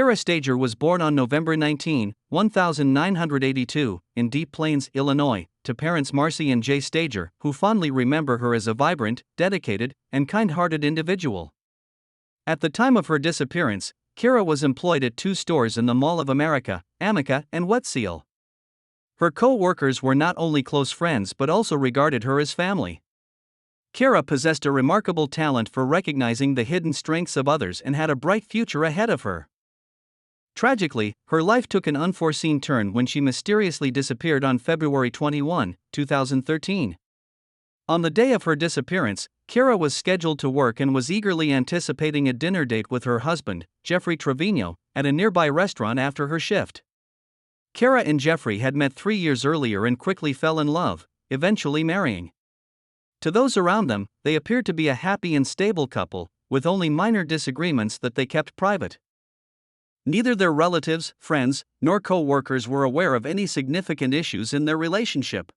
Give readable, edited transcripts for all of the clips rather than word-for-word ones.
Kara Stager was born on November 19, 1982, in Deep Plains, Illinois, to parents Marcy and Jay Stager, who fondly remember her as a vibrant, dedicated, and kind-hearted individual. At the time of her disappearance, Kara was employed at 2 stores in the Mall of America, Amica and Wet Seal. Her co-workers were not only close friends but also regarded her as family. Kara possessed a remarkable talent for recognizing the hidden strengths of others and had a bright future ahead of her. Tragically, her life took an unforeseen turn when she mysteriously disappeared on February 21, 2013. On the day of her disappearance, Kara was scheduled to work and was eagerly anticipating a dinner date with her husband, Jeffrey Trevino, at a nearby restaurant after her shift. Kara and Jeffrey had met 3 years earlier and quickly fell in love, eventually marrying. To those around them, they appeared to be a happy and stable couple, with only minor disagreements that they kept private. Neither their relatives, friends, nor co-workers were aware of any significant issues in their relationship.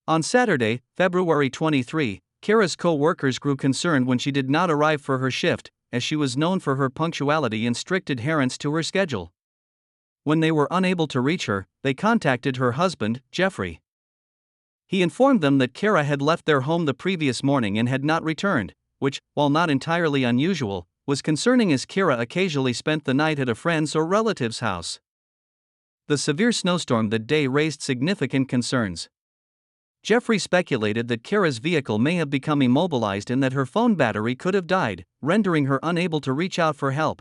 On Saturday, February 23, Kara's co-workers grew concerned when she did not arrive for her shift, as she was known for her punctuality and strict adherence to her schedule. When they were unable to reach her, they contacted her husband, Jeffrey. He informed them that Kara had left their home the previous morning and had not returned, which, while not entirely unusual, was concerning as Kara occasionally spent the night at a friend's or relative's house. The severe snowstorm that day raised significant concerns. Jeffrey speculated that Kara's vehicle may have become immobilized and that her phone battery could have died, rendering her unable to reach out for help.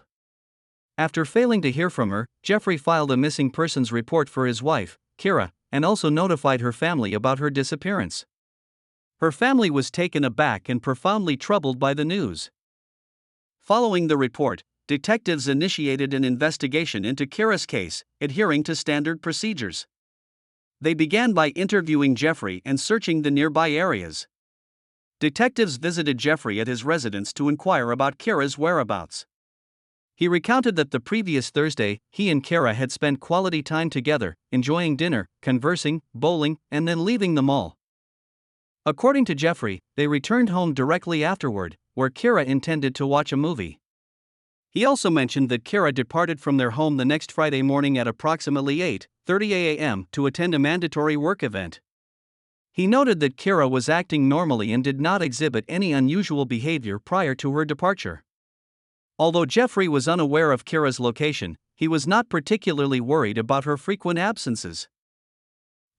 After failing to hear from her, Jeffrey filed a missing persons report for his wife, Kara, and also notified her family about her disappearance. Her family was taken aback and profoundly troubled by the news. Following the report, detectives initiated an investigation into Kara's case, adhering to standard procedures. They began by interviewing Jeffrey and searching the nearby areas. Detectives visited Jeffrey at his residence to inquire about Kara's whereabouts. He recounted that the previous Thursday, he and Kara had spent quality time together, enjoying dinner, conversing, bowling, and then leaving the mall. According to Jeffrey, they returned home directly afterward, where Kara intended to watch a movie. He also mentioned that Kara departed from their home the next Friday morning at approximately 8:30 a.m. to attend a mandatory work event. He noted that Kara was acting normally and did not exhibit any unusual behavior prior to her departure. Although Jeffrey was unaware of Kara's location, he was not particularly worried about her frequent absences.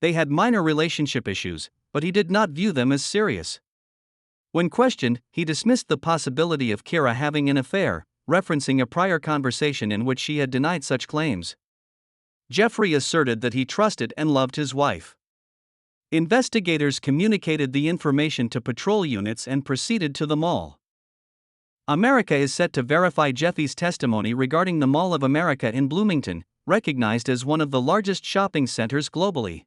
They had minor relationship issues, but he did not view them as serious. When questioned, he dismissed the possibility of Kara having an affair, referencing a prior conversation in which she had denied such claims. Jeffrey asserted that he trusted and loved his wife. Investigators communicated the information to patrol units and proceeded to the mall. America is set to verify Jeffy's testimony regarding the Mall of America in Bloomington, recognized as one of the largest shopping centers globally.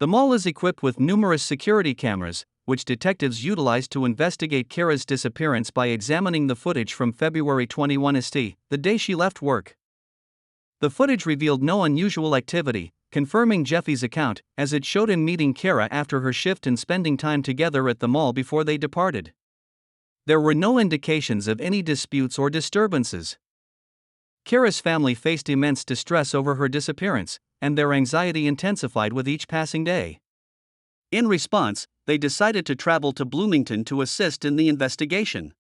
The mall is equipped with numerous security cameras, which detectives utilized to investigate Kara's disappearance by examining the footage from February 21 st, the day she left work. The footage revealed no unusual activity, confirming Jeffy's account, as it showed him meeting Kara after her shift and spending time together at the mall before they departed. There were no indications of any disputes or disturbances. Kara's family faced immense distress over her disappearance, and their anxiety intensified with each passing day. In response, they decided to travel to Bloomington to assist in the investigation.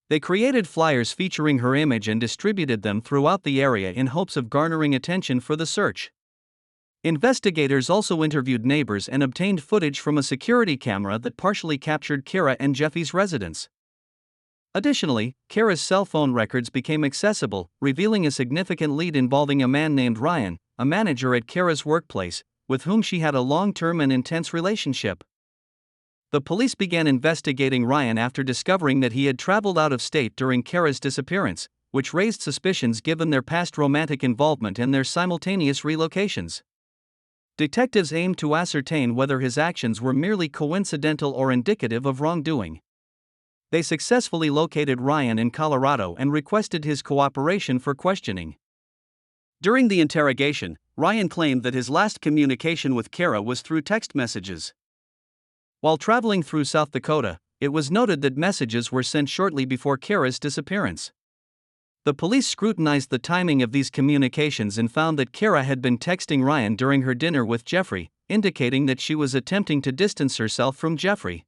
They created flyers featuring her image and distributed them throughout the area in hopes of garnering attention for the search. Investigators also interviewed neighbors and obtained footage from a security camera that partially captured Kara and Jeffy's residence. Additionally, Kara's cell phone records became accessible, revealing a significant lead involving a man named Ryan, a manager at Kara's workplace, with whom she had a long-term and intense relationship. The police began investigating Ryan after discovering that he had traveled out of state during Kara's disappearance, which raised suspicions given their past romantic involvement and their simultaneous relocations. Detectives aimed to ascertain whether his actions were merely coincidental or indicative of wrongdoing. They successfully located Ryan in Colorado and requested his cooperation for questioning. During the interrogation, Ryan claimed that his last communication with Kara was through text messages. While traveling through South Dakota, it was noted that messages were sent shortly before Kara's disappearance. The police scrutinized the timing of these communications and found that Kara had been texting Ryan during her dinner with Jeffrey, indicating that she was attempting to distance herself from Jeffrey.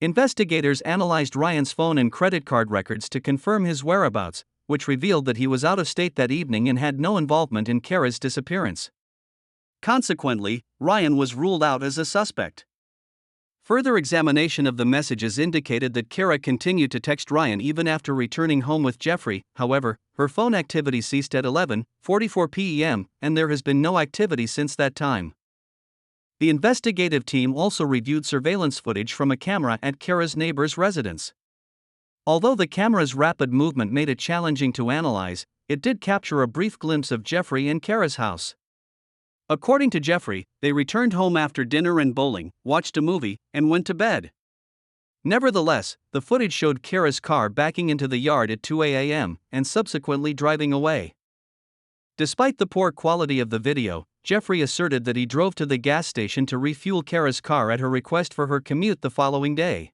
Investigators analyzed Ryan's phone and credit card records to confirm his whereabouts, which revealed that he was out of state that evening and had no involvement in Kara's disappearance. Consequently, Ryan was ruled out as a suspect. Further examination of the messages indicated that Kara continued to text Ryan even after returning home with Jeffrey. However, her phone activity ceased at 11:44 p.m., and there has been no activity since that time. The investigative team also reviewed surveillance footage from a camera at Kara's neighbor's residence. Although the camera's rapid movement made it challenging to analyze, it did capture a brief glimpse of Jeffrey and Kara's house. According to Jeffrey, they returned home after dinner and bowling, watched a movie, and went to bed. Nevertheless, the footage showed Kara's car backing into the yard at 2 a.m. and subsequently driving away. Despite the poor quality of the video, Jeffrey asserted that he drove to the gas station to refuel Kara's car at her request for her commute the following day.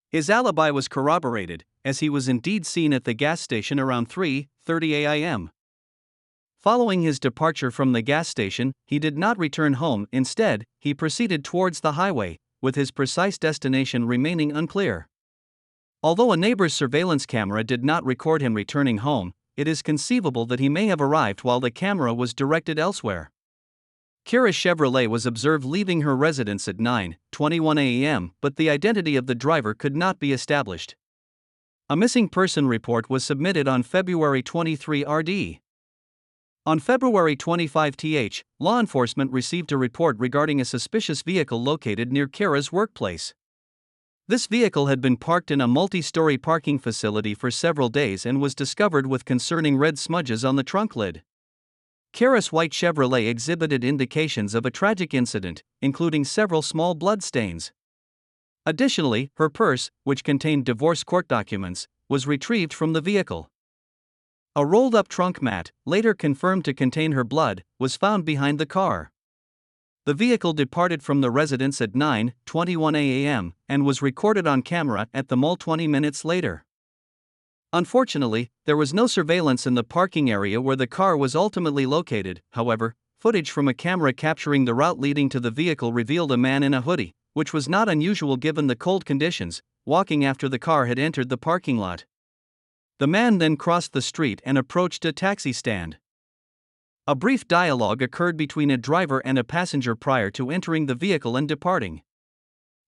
His alibi was corroborated, as he was indeed seen at the gas station around 3:30 a.m. Following his departure from the gas station, he did not return home. Instead, he proceeded towards the highway, with his precise destination remaining unclear. Although a neighbor's surveillance camera did not record him returning home, it is conceivable that he may have arrived while the camera was directed elsewhere. Kara's Chevrolet was observed leaving her residence at 9:21 a.m., but the identity of the driver could not be established. A missing person report was submitted on February 23 RD. On February 25 law enforcement received a report regarding a suspicious vehicle located near Kara's workplace. This vehicle had been parked in a multi-story parking facility for several days and was discovered with concerning red smudges on the trunk lid. Kara's white Chevrolet exhibited indications of a tragic incident, including several small blood stains. Additionally, her purse, which contained divorce court documents, was retrieved from the vehicle. A rolled-up trunk mat, later confirmed to contain her blood, was found behind the car. The vehicle departed from the residence at 9:21 a.m. and was recorded on camera at the mall 20 minutes later. Unfortunately, there was no surveillance in the parking area where the car was ultimately located. However, footage from a camera capturing the route leading to the vehicle revealed a man in a hoodie, which was not unusual given the cold conditions, walking after the car had entered the parking lot. The man then crossed the street and approached a taxi stand. A brief dialogue occurred between a driver and a passenger prior to entering the vehicle and departing.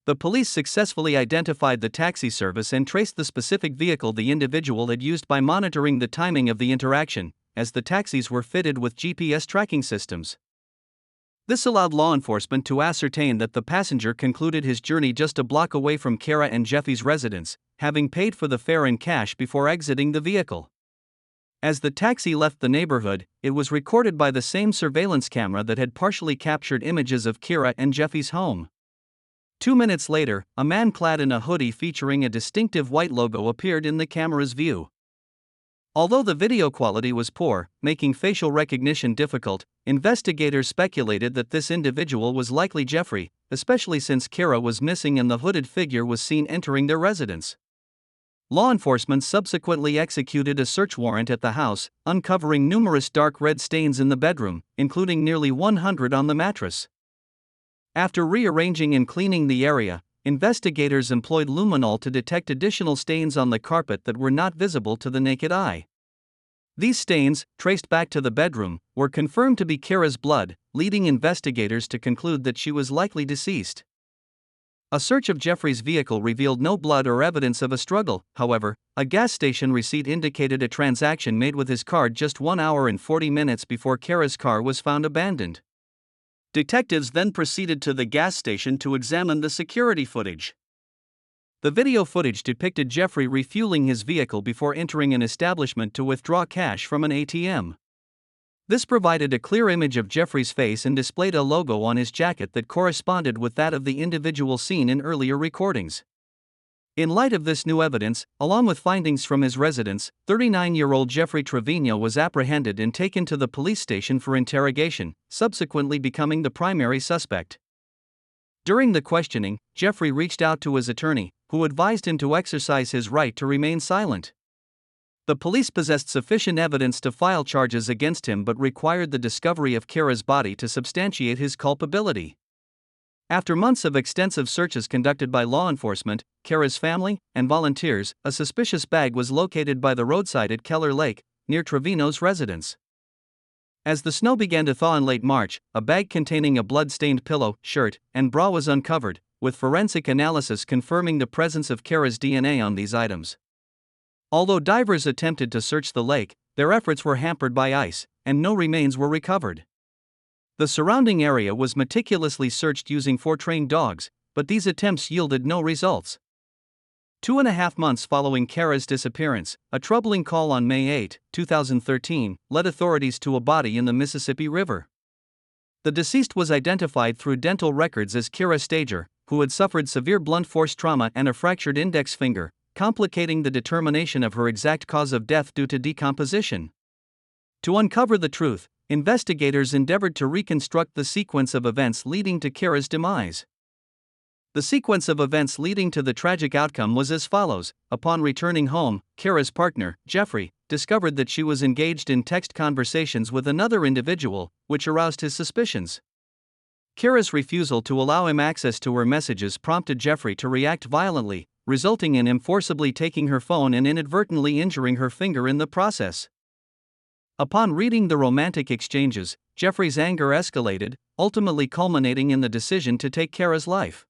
The police successfully identified the taxi service and traced the specific vehicle the individual had used by monitoring the timing of the interaction, as the taxis were fitted with GPS tracking systems. This allowed law enforcement to ascertain that the passenger concluded his journey just a block away from Kara and Jeffy's residence, having paid for the fare in cash before exiting the vehicle. As the taxi left the neighborhood, it was recorded by the same surveillance camera that had partially captured images of Kara and Jeffy's home. 2 minutes later, a man clad in a hoodie featuring a distinctive white logo appeared in the camera's view. Although the video quality was poor, making facial recognition difficult, investigators speculated that this individual was likely Jeffrey, especially since Kara was missing and the hooded figure was seen entering their residence. Law enforcement subsequently executed a search warrant at the house, uncovering numerous dark red stains in the bedroom, including nearly 100 on the mattress. After rearranging and cleaning the area, investigators employed luminol to detect additional stains on the carpet that were not visible to the naked eye. These stains, traced back to the bedroom, were confirmed to be Kara's blood, leading investigators to conclude that she was likely deceased. A search of Jeffrey's vehicle revealed no blood or evidence of a struggle. However, a gas station receipt indicated a transaction made with his card just 1 hour and 40 minutes before Kara's car was found abandoned. Detectives then proceeded to the gas station to examine the security footage. The video footage depicted Jeffrey refueling his vehicle before entering an establishment to withdraw cash from an ATM. This provided a clear image of Jeffrey's face and displayed a logo on his jacket that corresponded with that of the individual seen in earlier recordings. In light of this new evidence, along with findings from his residence, 39-year-old Jeffrey Trevino was apprehended and taken to the police station for interrogation, subsequently becoming the primary suspect. During the questioning, Jeffrey reached out to his attorney, who advised him to exercise his right to remain silent. The police possessed sufficient evidence to file charges against him but required the discovery of Kara's body to substantiate his culpability. After months of extensive searches conducted by law enforcement, Kara's family, and volunteers, a suspicious bag was located by the roadside at Keller Lake, near Trevino's residence. As the snow began to thaw in late March, a bag containing a blood-stained pillow, shirt, and bra was uncovered, with forensic analysis confirming the presence of Kara's DNA on these items. Although divers attempted to search the lake, their efforts were hampered by ice, and no remains were recovered. The surrounding area was meticulously searched using 4 trained dogs, but these attempts yielded no results. 2.5 months following Kara's disappearance, a troubling call on May 8, 2013, led authorities to a body in the Mississippi River. The deceased was identified through dental records as Kara Stager, who had suffered severe blunt force trauma and a fractured index finger, complicating the determination of her exact cause of death due to decomposition. To uncover the truth, investigators endeavored to reconstruct the sequence of events leading to Kara's demise. The sequence of events leading to the tragic outcome was as follows. Upon returning home, Kara's partner, Jeffrey, discovered that she was engaged in text conversations with another individual, which aroused his suspicions. Kara's refusal to allow him access to her messages prompted Jeffrey to react violently, resulting in him forcibly taking her phone and inadvertently injuring her finger in the process. Upon reading the romantic exchanges, Jeffrey's anger escalated, ultimately culminating in the decision to take Kara's life.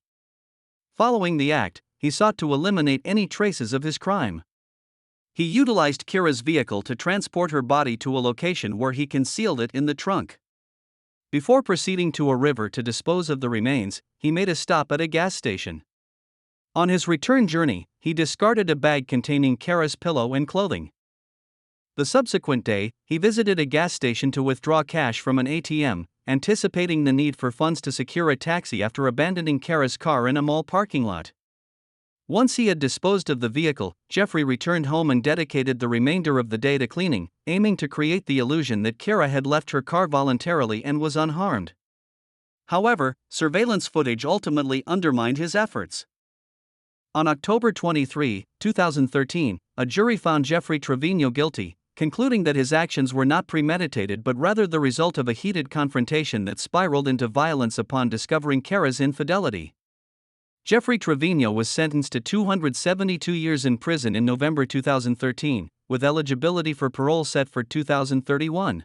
Following the act, he sought to eliminate any traces of his crime. He utilized Kara's vehicle to transport her body to a location where he concealed it in the trunk. Before proceeding to a river to dispose of the remains, he made a stop at a gas station. On his return journey, he discarded a bag containing Kara's pillow and clothing. The subsequent day, he visited a gas station to withdraw cash from an ATM, anticipating the need for funds to secure a taxi after abandoning Kara's car in a mall parking lot. Once he had disposed of the vehicle, Jeffrey returned home and dedicated the remainder of the day to cleaning, aiming to create the illusion that Kara had left her car voluntarily and was unharmed. However, surveillance footage ultimately undermined his efforts. On October 23, 2013, a jury found Jeffrey Trevino guilty, concluding that his actions were not premeditated but rather the result of a heated confrontation that spiraled into violence upon discovering Kara's infidelity. Jeffrey Trevino was sentenced to 272 years in prison in November 2013, with eligibility for parole set for 2031.